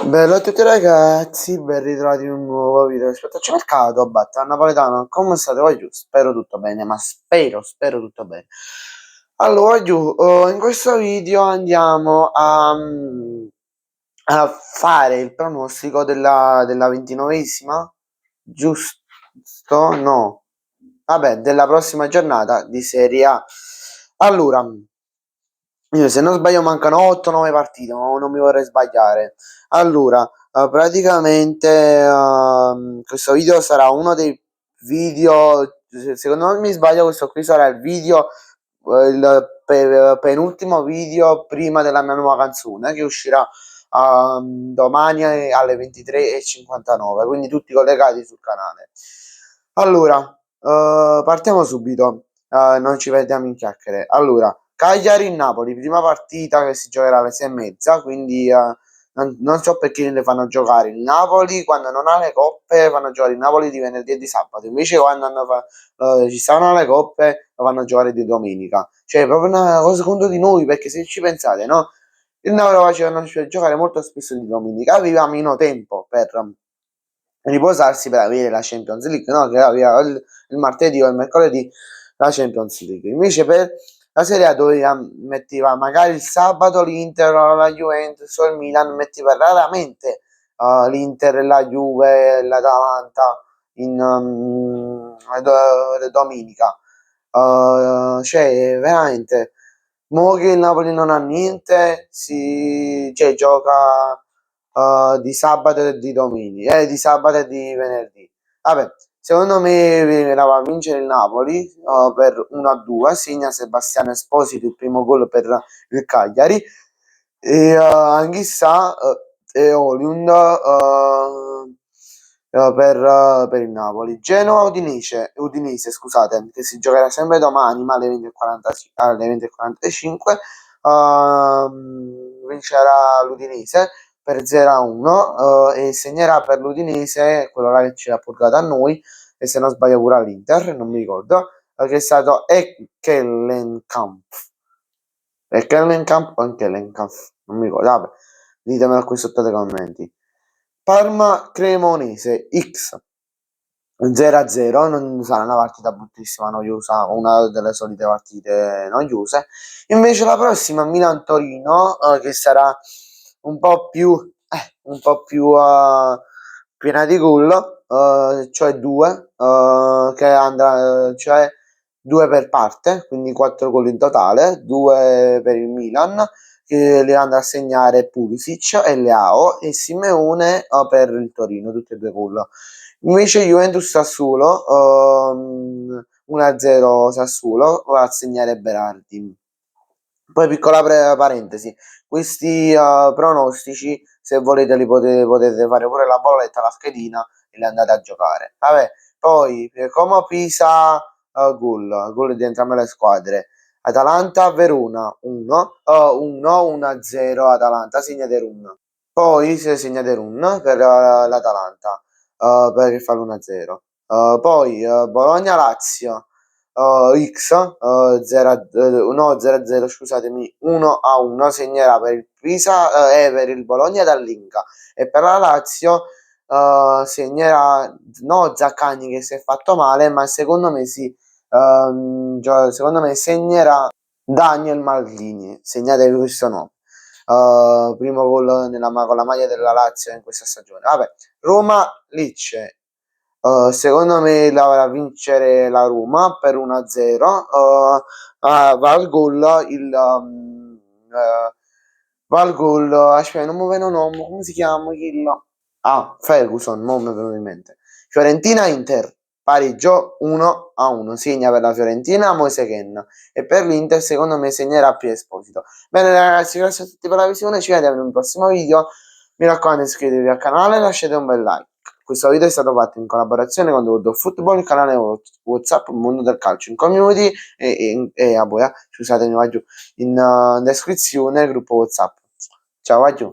Bello a tutti ragazzi, ben ritrovati in un nuovo video rispetto al mercato a Batta Napoletano. Come state voi giù? Spero tutto bene, ma spero tutto bene. Allora giù, in questo video andiamo a fare il pronostico della 29esima, giusto? No, vabbè, della prossima giornata di Serie A. Allora, se non sbaglio mancano 8-9 partite, ma non mi vorrei sbagliare. Allora, praticamente questo video sarà uno dei video, secondo me non mi sbaglio, questo qui sarà il video, penultimo video prima della mia nuova canzone che uscirà domani alle 23:59, quindi tutti collegati sul canale. Allora, partiamo subito, non ci perdiamo in chiacchiere. Allora, Cagliari-Napoli, prima partita che si giocherà alle 6:30, quindi non so perché le fanno giocare il Napoli quando non ha le coppe, fanno giocare il Napoli di venerdì e di sabato, invece quando ci stanno le coppe lo fanno giocare di domenica. Cioè, è proprio una cosa contro di noi, perché se ci pensate, no? Il Napoli lo facevano giocare molto spesso di domenica, aveva meno tempo per riposarsi per avere la Champions League, no? Che aveva il martedì o il mercoledì la Champions League. Invece per la Serie A dove metteva magari il sabato l'Inter o la Juventus o il Milan, metteva raramente l'Inter, la Juve, l'Atalanta in domenica. Cioè, veramente, mo che il Napoli non ha niente, cioè, gioca di sabato e di domenica, di sabato e di venerdì. Vabbè, secondo me va a vincere il Napoli per 1-2, segna Sebastiano Esposito il primo gol per il Cagliari e Anghissà e Oliund per il Napoli. Udinese, scusate, che si giocherà sempre domani, ma alle 20:45, alle 20:45 vincerà l'Udinese per 0-1 e segnerà per l'Udinese quello là che ci ha purgato a noi, e se non sbaglio pure all'Inter, non mi ricordo, che è stato Ekkelenkamp. Ekkelenkamp o Ekkelenkamp, non mi ricordo, vabbè, ditemelo qui sotto nei commenti. Parma Cremonese X 0-0, non sarà una partita bruttissima, noiosa, una delle solite partite noiose. Invece la prossima Milan-Torino, che sarà un po' più piena di gol, cioè due, che andrà, cioè due per parte, quindi 4 gol in totale, due per il Milan, che li andrà a segnare Pulisic e Leao, e Simeone per il Torino, tutti e due gol. Invece Juventus Sassuolo, 1-0 Sassuolo, va a segnare Berardi. Poi piccola parentesi, questi pronostici, se volete li potete fare pure la bolletta, la schedina e li andate a giocare. Vabbè, poi Como Pisa, gol di entrambe le squadre. Atalanta Verona 1-0 Atalanta, segna De Run. Poi si segna De Run per l'Atalanta, per fare 1-0. Poi Bologna Lazio X 0 no 0-0, scusatemi, 1-1 segnerà per il Pisa per il Bologna dall'Inca, e per la Lazio segnerà no Zaccagni, che si è fatto male, ma secondo me secondo me segnerà Daniel Maldini, segnatevi questo nome. Primo gol con la maglia della Lazio in questa stagione. Vabbè, Roma Lecce, secondo me la va a vincere la Roma per 1-0. Va al gol va al gol, aspetta, non mi viene un nome, come si chiama? Ferguson, non mi è venuto in mente. Fiorentina Inter, pareggio 1-1, segna per la Fiorentina Moise Kean, e per l'Inter secondo me segnerà più Esposito. Bene ragazzi, grazie a tutti per la visione, ci vediamo in un prossimo video, mi raccomando iscrivetevi al canale e lasciate un bel like. Questo video è stato fatto in collaborazione con World of Football, il canale WhatsApp Mondo del Calcio in community e a voi, scusatemi, va giù in descrizione il gruppo WhatsApp. Ciao, va giù.